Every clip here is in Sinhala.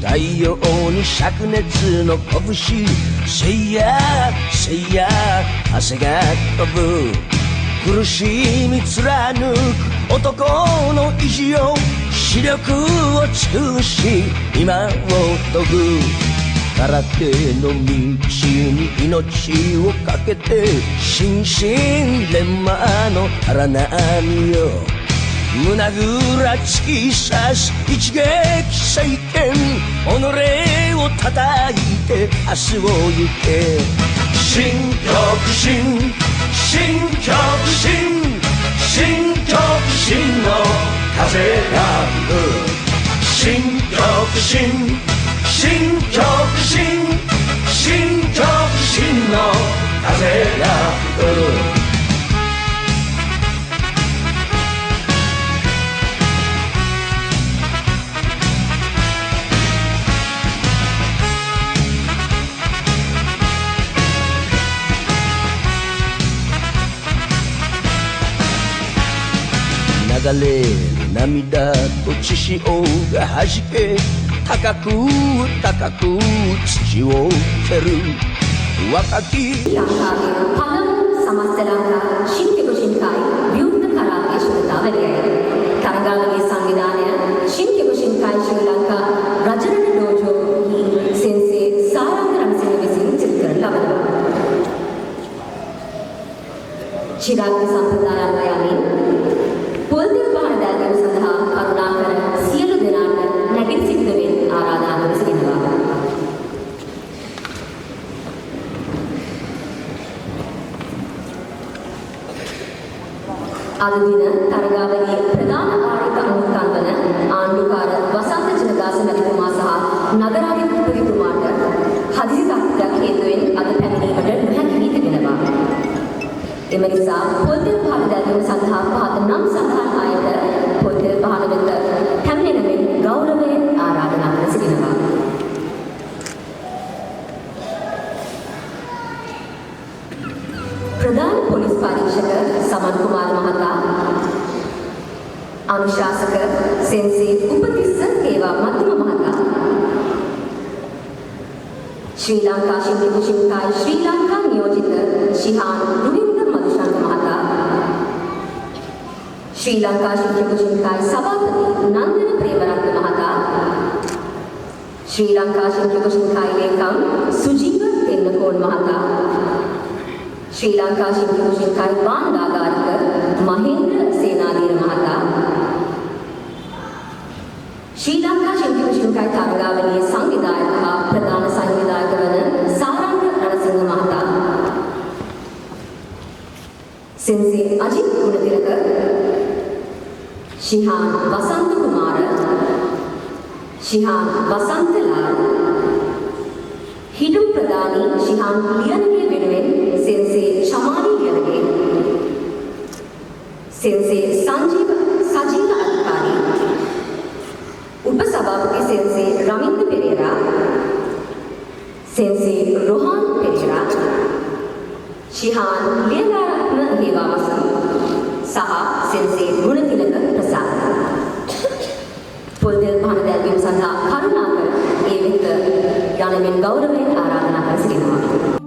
太陽に灼熱の拳せいやせいや汗が飛ぶ苦しみ貫く男の意地を視力を尽くし今を研ぐ空手の道に命をかけて心身錬磨の荒波よ胸ぐら突き刺す一撃聖剣己を叩いて明日を行け新極真新極真新極真の風が吹く新極真新極真新極真の風が吹く流れる涙と血潮がはじけ高く高く土を蹴る若きसमस्त लंका शिंके को शिंकाई व्युक्त करागे श्वेतावलिये तरंगावली संविधान शिंके को शिंकाई श्रीलंका रजन डोजो ही सेंसे सारंग रणसिंह विसिंग चित्र लवन चिराग संप्रदाय अन्वयामी पुलदेव बाण दायकर सदहा करुणाकर सियलु दिनाट नगिन सिद्धवेन आराधना विसिंगवा අද දින තරගාවලියේ ප්‍රධාන ආරක අනුකම්පන ආණ්ඩුකාර වසන්ත ජනදාස මැතිතුමා සහ නගරාධිපතිතුමාට හදිසි තත්ත්වයක් හේතුවෙන් අද පැමිණීමට නොහැකි වී තිබෙනවා. එම නිසා පොල්තෙල් පහළ දැල්වීම සඳහා පහත නම් සඳහන් අයට පොල්තෙල් පහළ වෙත පැමිණෙන මෙන් ගෞරවයෙන් ආරාධනා කර සිටිනවා. प्रधान पुलिस परीक्षक समन कुमार महता अनुशासक सेंसे उपतिस्स केवा मध्यम महता श्रीलंका शिंके कुशिंकाय श्रीलंका नियोजित शिहान रुविंद्र मधुशंक महता श्रीलंका शिंके कुशिंकाय सभापति नंदन प्रेमरत्न महता ශ්‍රී ලංකා ශිල්ප කුසලකායි ලේකම් සුජීව තෙන්නකෝන් මහතා ශ්‍රී ලංකා ශිල්ප කුසලකායි භාණ්ඩාගාරික මහේන්ද්‍ර සේනාධීර මහතා ශ්‍රී ලංකා ශිල්ප කුසලකායි තරගාවලියේ සංවිධායක හා ප්‍රධාන සංවිධායක වන සාරංග රණසිංහ මහතා සෙන්සේ අජිත් ගුණතිලක ශිහාන් වසන්ත කුමාර ශිහාන් වසන්තලාල් හිටු ප්‍රධානී ශිහාන් ලියනගේ වෙනුවෙන් සෙන්සේ ශමාලි ලියනගේ සෙන්සේ සංජීව සජීව අධිකාරී උපසභාපති සෙන්සේ රමින්ද පෙරේරා සෙන්සේ රොහාන් පෙරේරා ශිහාන් ලියනාරත්න හේවාවසන් සහ සෙන්සේ ගුණතිලක ප්‍රසාද පොල්දෙල් පහන දැල්වීම සඳහා කරුණාකර ඒ වෙත යනමින් ගෞරවයෙන් ආරාධනා කර සිටිනවා.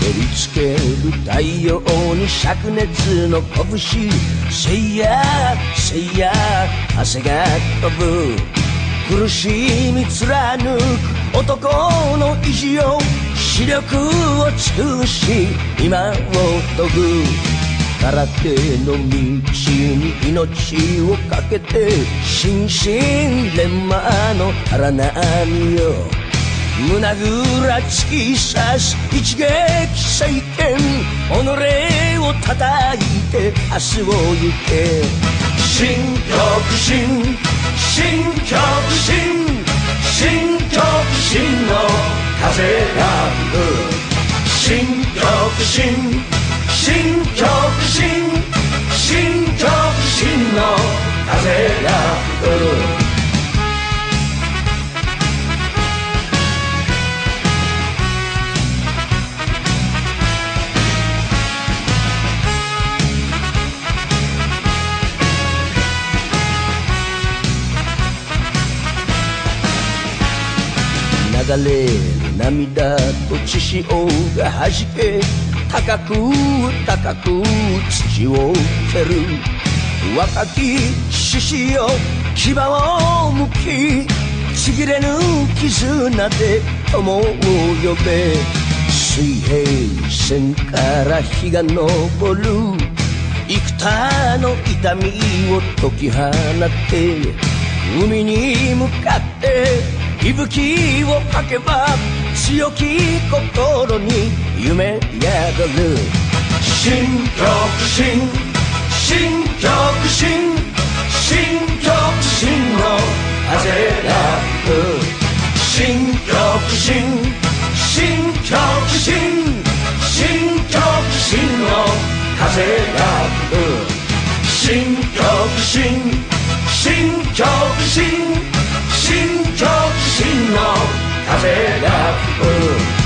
照りつける太陽に灼熱の拳せいやせいや汗が飛ぶ苦しみ貫く男の意地を視力を尽くし今を研ぐ空手の道に命をかけて心身錬磨の荒波よ胸ぐら突き刺す一撃政権己を叩いて明日を行け新極真新極真新極真の風が吹く新極真新極真新極真の風が吹く流れる涙と血潮がはじけ高く高く土を蹴る若き獅子よ牙をむきちぎれぬ絆で友を呼べ水平線から日が昇る幾多の痛みを解き放って海に向かって息吹を吐けば強き心に夢宿る新極真新極真新極真の風が吹く新極真新極真新極真の風が吹く新極真新極真新極真の風が吹く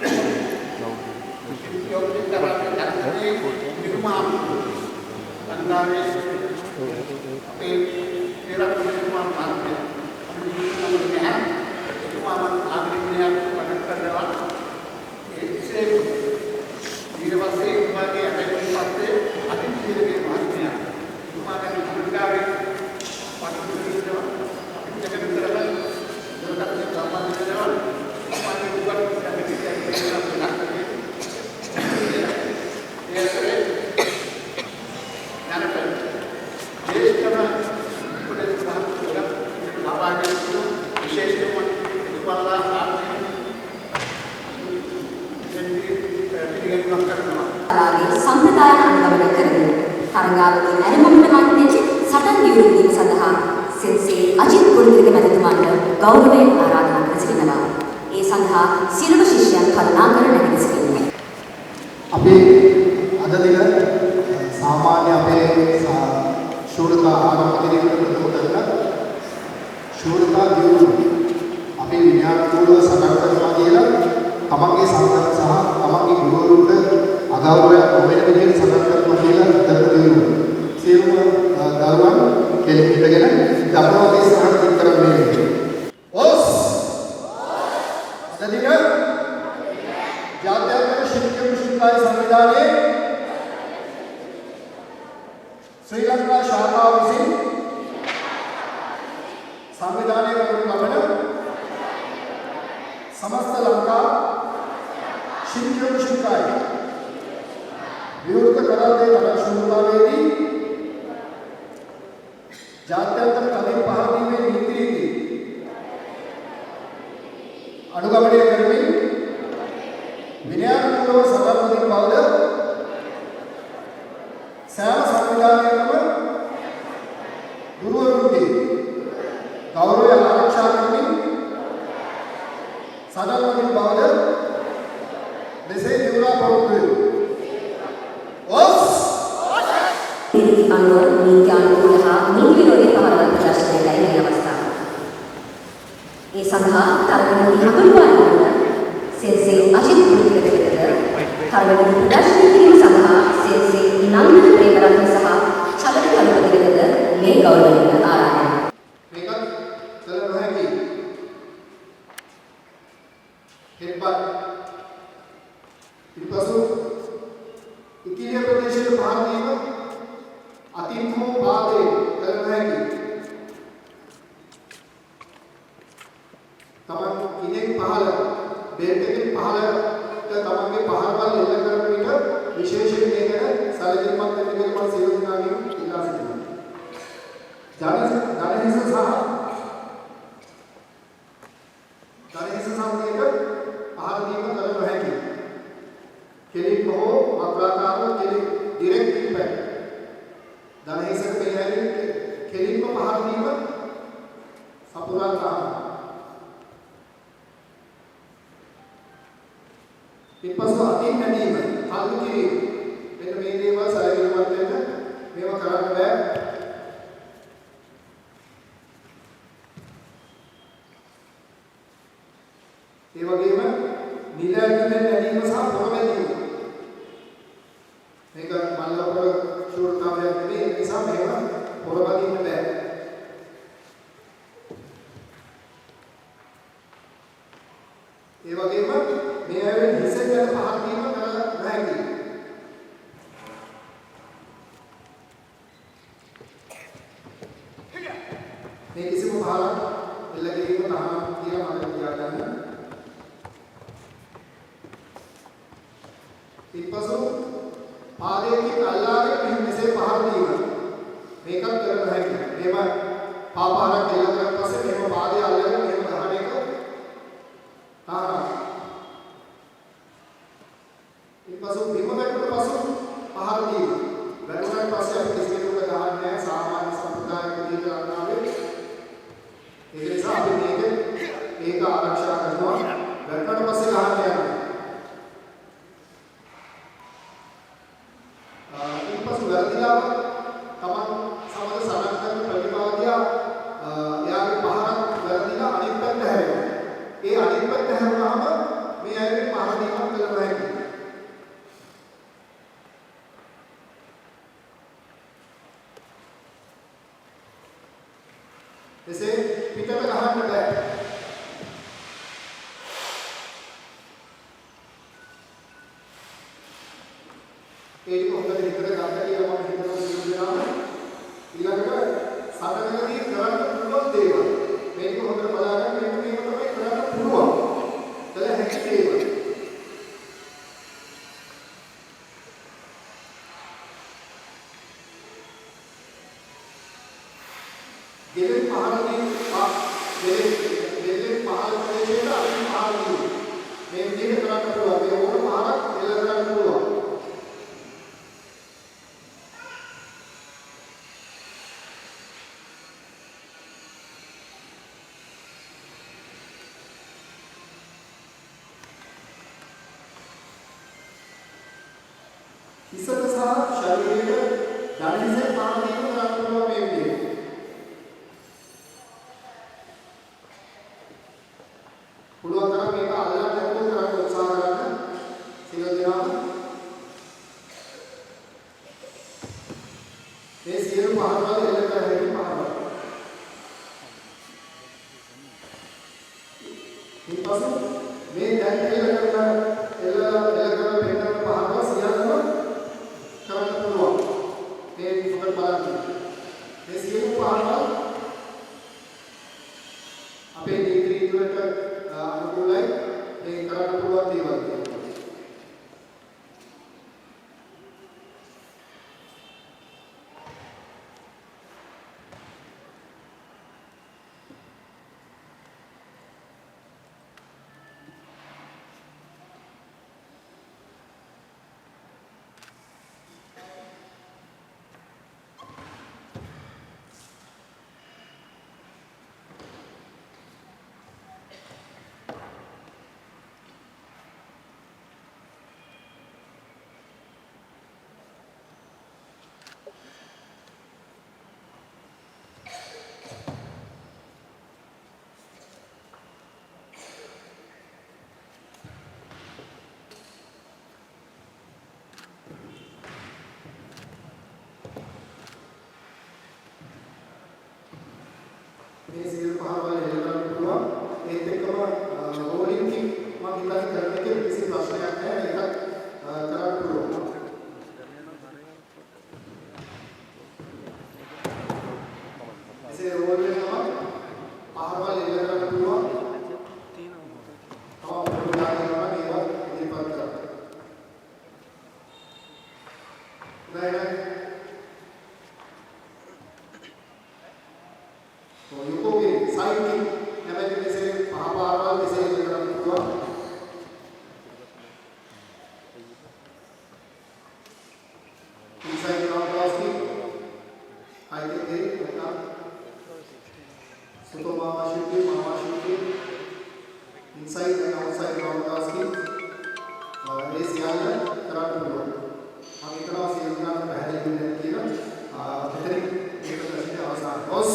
Ini ආගේ සම්ප්‍රදාය අනුගමනය කරමින් තරඟාවලිය ආරම්භ මට්ටමේ සටන් දියුණු කිරීම සඳහා සෙන්සේ අජිත් ගුරුතුමගේ මැතිතුමන්ට ගෞරවයෙන් ආරාධනා කර සිටිනවා. ඒ සඳහා සියලුම ශිෂ්‍යයන් කරුණාකර නැගී සිටින්න. අපි අද දින සාමාන්‍ය අපේ ශූරතා ආරම්භ කිරීමට ප්‍රථම කරන ශූරතා දියුණුව අපි විද්‍යාත්මකව සකස් කරනවා කියලා තමන්ගේ සංගත සහ තමන්ගේ ගුරුවරුන්ට අගෞරවයක් නොවන විදිහට සකස් කරනවා කියලා හිතන දියුණුව. සියලුම දරුවන් කෙලින් හිටගෙන දපරෝගේ සහතික කරන්නේ. ඔස් අද දින ජාත්‍යන්තර ශික්ෂණ විශ්වවිද්‍යාල සංවිධානයේ ශ්‍රී ලංකා ශාඛාව විසින් සංවිධානය කරනු ලබන समस्त लंका शिक्षण शिकाय विरुद्ध कराते शुरुआवेदी जात्यांतर कदम पहाड़ी में नीति रीति अनुगमने करमी विनयापूर्व सदापति पावद श्याम संविधान गुरुवरुंडी गौरव आरक्षा करमी සදාවදින බවද මෙසේ දිවුරා පවතුයි. ඔස් නීති අනුව නීති අනුකූල හා නීති විරෝධී පහරවල් ප්‍රදර්ශනයයි මේ අවස්ථාව. ඒ සඳහා තරගනීති හඳුන්වාදීම සෙන්සේ අජිත් ගුරුතුමගෙද තරගනීති ප්‍රදර්ශනය කිරීම සඳහා සෙන්සේ නන්ද ප්‍රේමරත්න සහ චලන කලුපතිගෙද මේ ගෞරවයෙන් ආරාධනා. මේකත් කළ නොහැකි हेडबार इनपसु इकिलिया प्रदेशයේ පහර දීම අතින්හෝ පාදේ කරන හැකි තමන් ඉනෙන් පහල බෙල්ට් එකෙන් පහලට තමන්ගේ පහරවල් එල්ල කරන විට විශේෂයෙන් මේ ගැන සැලකිලිමත් වෙන්න කියලා මම සියලු දෙනාගෙන් ඉල්ලා සිටිනවා. ධනහිස සම්ප්‍රදායක පහර දීම කළ නොහැකි. කෙලින් හෝ වක්‍රාකාරව කෙලින් ඩිරෙක්ට් ඉම්පැක්ට්. ධනහිසක මෙහෙරින් කෙලින්ම පහර දීම සපුරා ගන්න. ඊපස්ව අතින් නැදීම, කල්ු කිරීම. මෙන්න මේ දේවල් සැලකිලිමත් වෙන්න මේව කරන්න බෑ. ඒ වගේම නිල ඇතුලෙන් ඇදීම සහ පොර වැදීම. මේක මල්ලපොර ශූරතාවයක් නෙවෙයි. ඒ නිසා මේව පොර වදින්න බෑ. ඒ වගේම මේ ඇවෙන් හිසෙන් යන පහර දීම කරලා නැහැ. මේ කිසිම පහරක් එල්ල කිරීම තහනම් කියලා මතක තියාගන්න. ඉක්පසු පාදයෙන් අල්ලාගෙන මෙසේ පහර දීම මේකත් කරන්න හැකියි. මේව පාපාරක් දෙලා කරලා පස්සේ මේව පාදයේ අල්ලගෙන මේව ගහන එක තාරා. ඉක්පසු බිම වැටුණට පසු පහර දීම. වැටුණාට පස්සේ අපි කිසි කෙනෙකුට ගහන්නේ නැහැ සාමාන්‍ය සම්ප්‍රදායික විදිහට ගන්නාවේ. ඒ නිසා අපි මේක ආරක්ෂා කරනවා. වැටුණාට පස්සේ ගහන්න යනවා. වැරදිලා තමන් සමග සටන් කරන ප්‍රතිවාදියා එයාගේ පහරක් වැරදිලා අනිත් පැත්ත හැරෙනවා. ඒ අනිත් පැත්ත හැරුණාම මේ අයගේ පහර දීමක් කළ නොහැකි. එසේ පිටට ගහන්න බෑ. ඒක හොඳට හිතට ගන්න කියලා මම හිතනවා සිදුවෙනවා. ඊළඟට සටනකදී කරන්න පුළුවන් දේවල්. මේක හොඳට බලාගන්න මේක තමයි කරන්න පුළුවන්. කළ හැකි දේවල්. ගෙලෙන් පහරදී ගෙලෙන් පහර ප්‍රදේශයට අපි පහර දීලා මේ විදිහට කරන්න පුළුවන්. මේ ඕන කරන්න පුළුවන්. හිසට සහ ශරීරයේ ධනහිසේ පාදයෙන් කරන්න පුළුවන් මේ විදිහට. පුළුවන් තරම් මේක අල්ලන්න නැතුව කරන්න උත්සාහ කරන්න. සියලු දෙනාම මේ සියලු පහරවල් එල්ල කර හැකි පහරවල්. ඊපස්සේ මේ දැන් එල්ල කරන පෙන්නන පහරවල් සියල්ලම කරන්න පුළුවන්. මේ පොකට බලන්න. මේ සියලු පහරවල් අපේ ඩිග්‍රී වලට අනුකූලයි. මේ කරන්න පුළුවන් දේවල්. මේ සියලු පහරවල් එල්ල කරන්න පුළුවන්. ඒත් එක්කම රෝලින් කික් මම හිතන්නේ කරන එකේ කිසි ප්‍රශ්නයක් නැහැ. ඒකත් කරන්න පුළුවන්. එසේ රෝල් වෙනවා පහරවල් එල්ල කරන්න පුළුවන්. තව පොඩි දානවා මේවා ඉදිරිපත් කරන්න. නෑ तो युको के साइड की नमक जैसे महापारवाल जैसे ये करना हुआ इनसाइड राउंड क्लास की आइए थे बता सुतो मामा शुक्र inside and outside round class की ये सियाल करना हुआ हम इतना सियाल पहले भी नहीं किया बेहतरीन एक तरह से आसान बस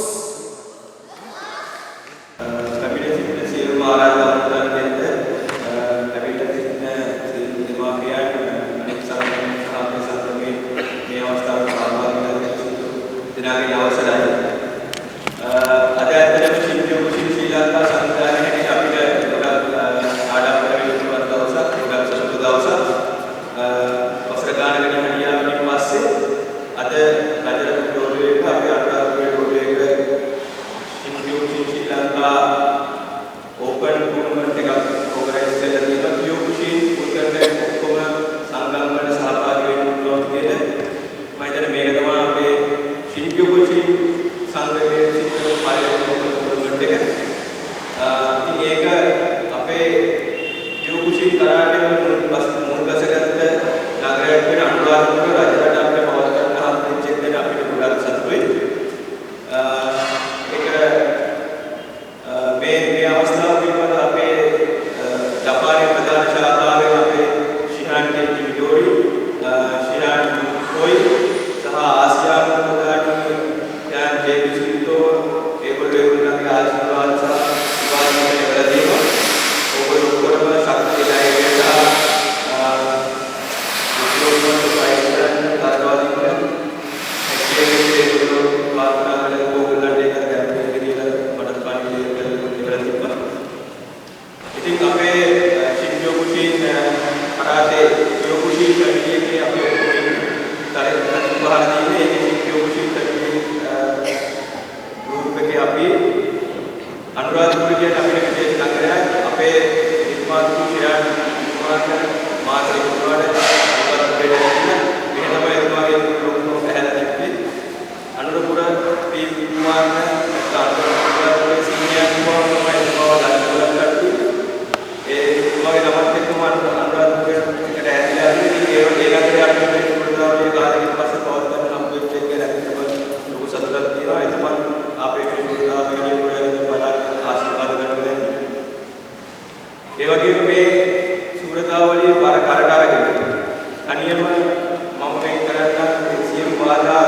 ඒ සූදාවලියේ බර කරට අරගෙන අනියම මම මේ කරන්න සියලු බාධා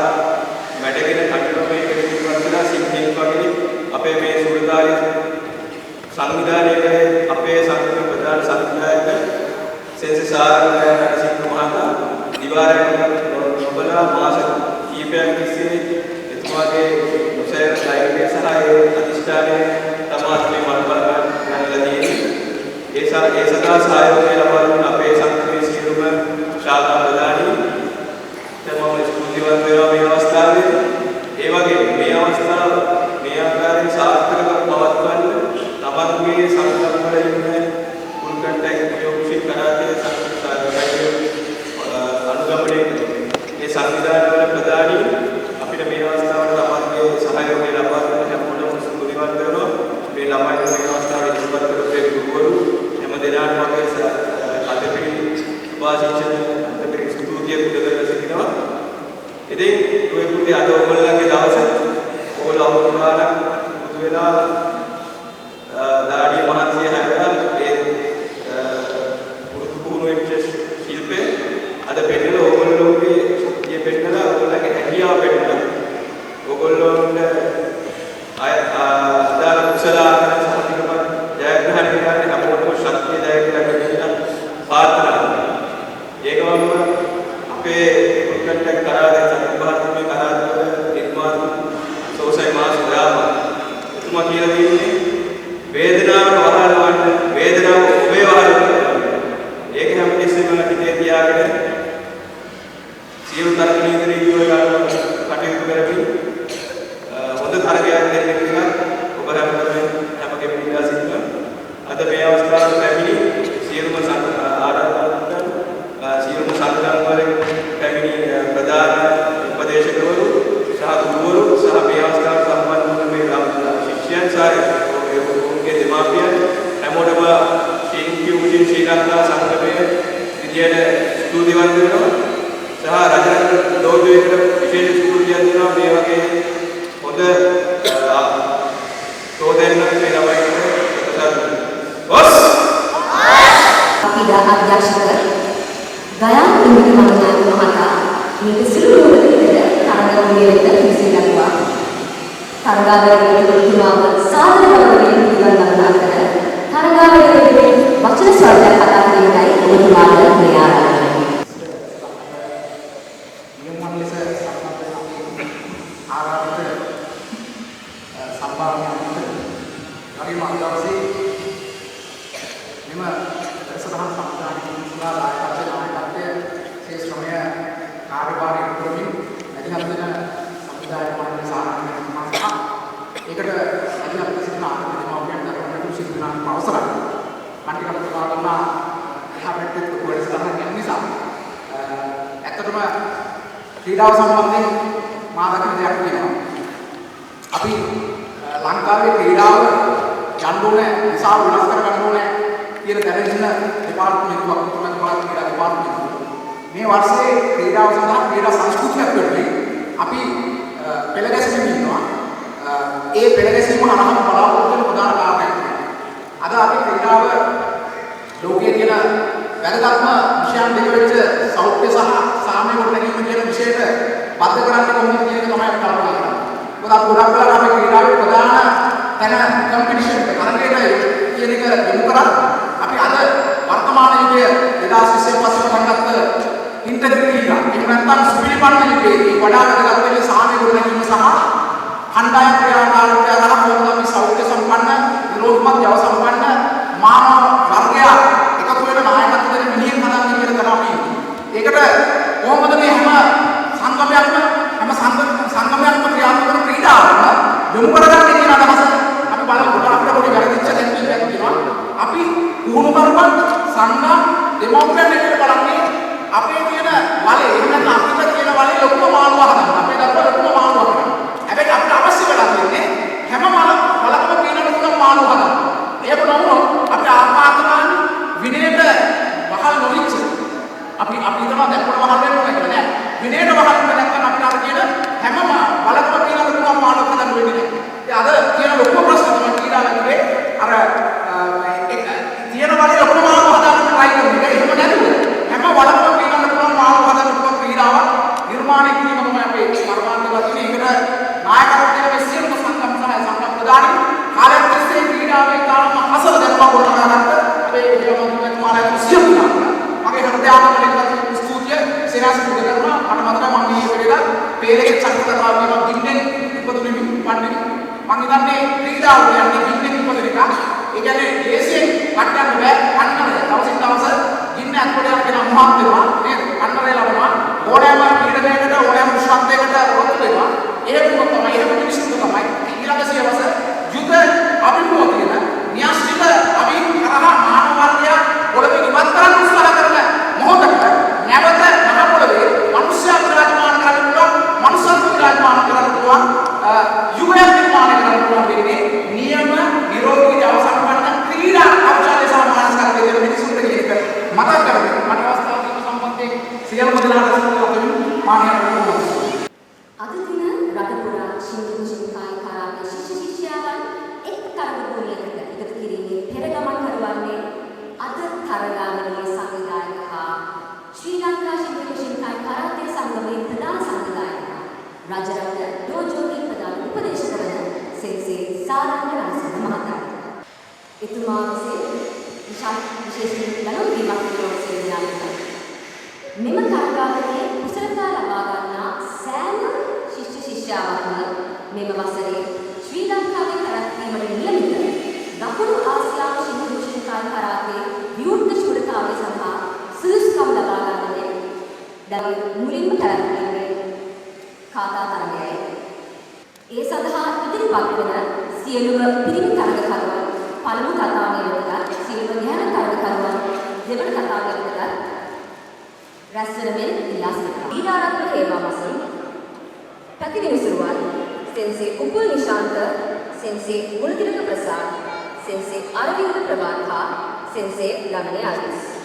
වැඩගෙන කටයුතු මේකට ඉස්සරහට සිද්ධියක් වගේ අපේ මේ සූදාරි සංවිධානයේ අපේ සංගම ප්‍රධාන සංවිධායක සෙන්සාරයන් සිංහ මහතා දිවාරයෙන් නොබලා මාස කීපයක් තිස්සේ එතුමාගේ මුසයර සායකයේ සහාය අධිෂ්ඨානයේ තමාත්මේ මත බලන්න ගන්නලා තියෙන්නේ. ඒ සදා සහයෝගය ලබා දුන්න අපේ සංගමයේ සියලුම ශාඛා ප්‍රධානී තමම ස්තුතිවන්ත වෙනවා මේ අවස්ථාවේ. ඒ වගේ මේ අවස්ථාව මේ ආකාරයෙන් සාර්ථකව පවත්වන්න තමන්ගේ සංගම වල ඉන්න ෆුල් කන්ටැක්ට් යොක්ෂි කරාටේ සංස්කාරය අනුගමනය කරන මේ සංවිධාන වල ප්‍රධානී අපිට මේ අවස්ථාවට තමන්ගේ සහයෝගය ලබා දෙන්න හැමෝටම ස්තුතිවන්ත වෙනවා. මේ ළමයින්ට මේ අවස්ථාවේ ඉස්පත් කරපු ගුරුවරු හැම දෙනාටම අපේ අධිපති වාසිෂණ අධිපති ස්තුතිය පුද කරලා සිටිනවා. ඉතින් ඔය පුතේ අද ඔයගොල්ලන්ගේ දවස ඔයගොල්ලෝ අවුරුදු ගානක් පුදු වෙලා දාඩිය මහන්සිය හැරලා ඒ පුරුදු වෙච්ච ශිල්පේ අද පෙන්නලා ඔයගොල්ලෝගේ ශක්තිය පෙන්නලා ඔයගොල්ලන්ගේ හැකියාව පෙන්නලා ඔයගොල්ලෝන්ට අදාළ කුසල ආකාර සාතිකම ජයග්‍රහණය කරන්න අපෝටම ශක්තිය ජයග්‍රහණය කරන්න ප්‍රාර්ථනා කරනවා. ඒකවම අපේ කුල්කට්ට කරාද සත්‍යභාරතමේ කරාද නිර්මාණ සෝසයි මාස් ග්‍රාම එතුමා කියලා දෙන්නේ වේදනාවට වහලවන්න වේදනාව ඔබේ වහලවන්න. ඒක හැමතිස්සෙම හිතේ තියාගෙන සියලු තර්ක නීති යොය ගන්න කටයුතු කරමින් හොඳ තරගයක් දෙන්න කියලා ඔබ හැමකෙම ඉල්ලා සිටිනවා. අද මේ අවස්ථාවේ පැමිණි සියලුම ආරාධනාකරන සියලුම සංගම් වල පැමිණි ප්‍රධාන උපදේශකවරු සහ ගුරුවරු සහ මේ අවස්ථාවට සම්බන්ධ වන මේ ශිෂ්‍යයන් සහ ඔවුන්ගේ දෙමාපියන් හැමෝටම ශ්‍රී ලංකා සංගමයේ විදියට ස්තුතිවන්ත වෙනවා. සහ රජරත්න ලෝකයේකට විශේෂ ස්තුතියක් දෙනවා. මේ වගේ හොඳ තෝදෙන්න මේ ළමයින්ට බොස් අපිට අධ්‍යක්ෂක ගයාන් ඉන්දික මහත්මයා මහතා මේක සිළු රෝගයකට තරගාවලියට විසඳනවා. තරගාවලියට තුමාව සාදර ගෞරවයෙන් පිළිගන්වන අතර තරගාවලියේ වචන ස්වරයක් කතා කිරීමයි ඔබතුමාට මේ ආරාධනය. ක්‍රීඩාව සම්බන්ධයෙන් මා දකින දෙයක් තියෙනවා. අපි ලංකාවේ ක්‍රීඩාව යන්න ඕනේ විශාල වෙනස් කර ගන්න ඕනේ කියන දැනෙන්න දෙපාර්තමේන්තුවක් තුනක් ක්‍රීඩා දෙපාර්තමේන්තුව. මේ වර්ෂයේ ක්‍රීඩාව සඳහා ක්‍රීඩා සංස්කෘතියක් වෙන්නේ අපි පෙළගැසීම් ඉන්නවා. ඒ පෙළගැසීම අරහම බලාපොරොත්තු වෙන ප්‍රධාන කාරණයක් තමයි. අද අපි ක්‍රීඩාව ලෝකයේ තියෙන වැදගත්ම විෂයන් දෙක වෙච්ච සෞඛ්‍ය සහ සාමය ගොඩනැගීම කියන විෂයට බද්ධ කරන්නේ කොහොමද කියන එක තමයි අපි කල්පනා කරන්නේ. මොකද අපි ගොඩක් වෙලා අපි ක්‍රීඩාවේ ප්‍රධාන තැන කම්පිටිෂන් එක තරගයට කියන එක යොමු කරා. අපි අද වර්තමාන යුගයේ 2020 පස්සේ පටන්ගත්ත ඉන්ටග්‍රිටි ක්‍රීඩා ඒක නැත්නම් සුපිරිපන්න යුගයේ වඩා වැදගත් වෙන්නේ සාමය ගොඩනැගීම සහ කණ්ඩායම් ක්‍රියාකාරීත්වය හරහා කොහොමද අපි සෞඛ්‍ය සම්පන්න නිරෝගීමත් ජව සම්පන්න මානව වර්ගයක් එකතු වෙන නායකත්ව දෙන මිනිහෙක් හදන්නේ කියලා තමයි අපි. ඒකට කොහොමද මේ හැම සංගමයක්ම ක්‍රියාත්මක කරන ක්‍රීඩාවම යොමු කරගන්නේ කියන අදහස අපි බලමු. අපිට පොඩි වැරදිච්ච දැන් තියෙනවා. අපි පුහුණු කරපන් සංගම් ඩෙමෝක්‍රැට් එකට බලන්නේ අපේ තියෙන බලය එහෙම නැත්නම් අපිට තියෙන බලය ලොකුම මාළුව හදන්න. අපේ දරුවා ලොකුම මාළුව හදන්න. හැබැයි අපිට අවශ්‍ය වෙලා තියෙන්නේ හැම බලකම තියෙන ලොකුම මාළුව හදන්න. ඒක නමුත් අපේ ආපාතමාන විනයට වහල් නොවිච්ච අපි හිතනවා දැන් පොඩ වහල් වෙන්න ඕනේ කියලා නෑ. විනයට වහල් වෙන්න නැත්නම් අපිට අර කියන හැම බලකම තියෙන ලොකුම මාළුව හදන්න වෙන්නේ නෑ. අද තියෙන ලොකුම ප්‍රශ්න තමයි ක්‍රීඩාවකදී අර තියෙන බලය ලොකුම මාළුව හදන්න try කරන එක. ප්‍රධානමන්ත්‍රීතුමාට ස්තුතිය සේනාසන පුද කරනවා. මට මතකයි මම ඊයේ වෙලෙලා පේරේ චක්‍රතරාව කියන ගින්නෙන් ඉපදුනේ පණ්ඩිත. මම හිතන්නේ ක්‍රීඩාව කියන්නේ ගින්නෙන් ඉපදුන එක. ඒ කියන්නේ ලේසියෙන් වටන්න බෑ. අන්නරය. දවසින් දවස ගින්න අත්කොට යන මහත් වෙනවා. නේද? අන්නරය ලබනවා. ඕනෑම ක්‍රීඩකයකට ඕනෑම උෂ්ණත්වයකට රොත් වෙනවා. එහෙම තමයි එහෙම මිනිස්සුන්ට තමයි ඊළඟ සියවස යුද අභිමුඛ කියන න්‍යාස්තික අභිකරහ මානව වර්ගය පොළවේ ඉවත් කරන්න උත්සාහ කරන මොහොතක නැවත මහ පොළවේ මනුෂ්‍ය විරාජමාන කරන්න පුළුවන් මනුෂ්‍යත්ව විරාජමාන කරන්න පුළුවන් යුගයක් නිර්මාණය කරන්න පුළුවන් වෙන්නේ නියම නිරෝගී ජව සම්පන්න ක්‍රීඩා කෞශල්‍ය සහ මානසික වේදන මිනිසුන්ට කියන එක මතක් කරගන්න මට අවස්ථාව දීම සම්බන්ධයෙන් සියලුම දෙනාට සතුටුයි මානසික අද දින රට පුරා ශිල්පිකායි කරාටේ ශිෂ්‍යයන් එක් තරගපුරයකට එකතු කිරීමේ පෙරගමන් කරවන්නේ අද තරගාවලියේ සංවිධායක හා ශ්‍රී ලංකා ශිල්පිකායි කරාටේ සංගමේ ප්‍රධාන සංවිධායක රජරත්න ඩෝජෝගේ ප්‍රධාන උපදේශක වන සෙන්සේ සාරංග රණසිංහ මහතා. එතුමා විසින් විශේෂයෙන් ගණන්වීමක් ප්‍රයෝජනය මෙම තරගාවලියේ කුසලතා ලබා ගන්නා සෑම ශිෂ්‍ය ශිෂ්‍යාවක්ම මෙම වසරේ ශ්‍රී ලංකාවේ කරත්වීමට නියමිත දකුණු ආසියානු ශිල්පිකායි කරාටේ විවෘත ශූරතාවය සඳහා සුදුසුකම් ලබා ගන්නට දැන් මුලින්ම කරත්වීමේ කාතා තරගයයි. ඒ සඳහා ඉදිරිපත් වන සියලුම පිරිමි තරගකරුවන් පළමු කතාවේ වෙනකන් සියලුම ගැහැණු තරගකරුවන් දෙවන කතාවේ වෙනකන් රැස්වෙමින් ඉල්ලා සිටිනවා. ඊළාරත්න හේමාවසන් ප්‍රතිනිවිසුරුවන් සෙන්සේ උපුල් නිශාන්ත සෙන්සේ ගුණතිලක ප්‍රසාද් සෙන්සේ අරවින්ද ප්‍රභාත් හා සෙන්සේ ගමනේ ආදිස්